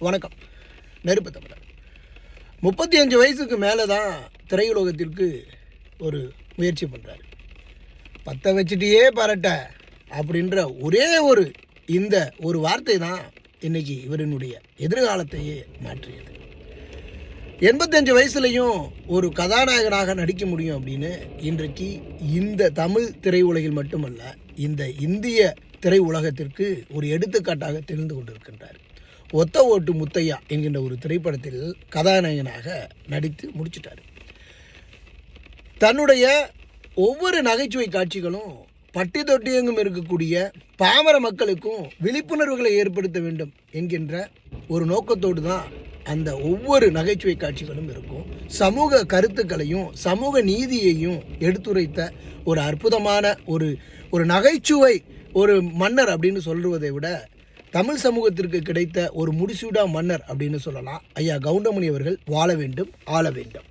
வணக்கம். நெருப்பு தமிழர் 35 வயசுக்கு மேலே தான் திரையுலகத்திற்கு ஒரு முயற்சி பண்ணுறாரு. பற்ற வச்சுட்டியே பரட்ட அப்படின்ற ஒரே இந்த ஒரு வார்த்தை தான் இன்றைக்கி இவரினுடைய எதிர்காலத்தையே மாற்றியது. 85 வயசுலையும் ஒரு கதாநாயகனாக நடிக்க முடியும் அப்படின்னு இன்றைக்கு இந்த தமிழ் திரையுலகில் மட்டுமல்ல, இந்த இந்திய திரையுலகத்திற்கு ஒரு எடுத்துக்காட்டாக தெரிந்து கொண்டிருக்கின்றார். ஒத்த ஓட்டு முத்தையா என்கின்ற ஒரு திரைப்படத்தில் கதாநாயகனாக நடித்து முடிச்சிட்டார். தன்னுடைய ஒவ்வொரு நகைச்சுவை காட்சிகளும் பட்டி தொட்டியெங்கும் இருக்கக்கூடிய பாமர மக்களுக்கும் விழிப்புணர்வுகளை ஏற்படுத்த வேண்டும் என்கின்ற ஒரு நோக்கத்தோடு தான் அந்த ஒவ்வொரு நகைச்சுவை காட்சிகளும் இருக்கும். சமூக கருத்துக்களையும் சமூக நீதியையும் எடுத்துரைத்த ஒரு அற்புதமான ஒரு நகைச்சுவை ஒரு மன்னர் அப்படின்னு சொல்வதை விட தமிழ் சமூகத்திற்கு கிடைத்த ஒரு முடிசூடா மன்னர் அப்படின்னு சொல்லலாம். ஐயா கவுண்டமணி அவர்கள் வாழ வேண்டும், ஆள வேண்டும்.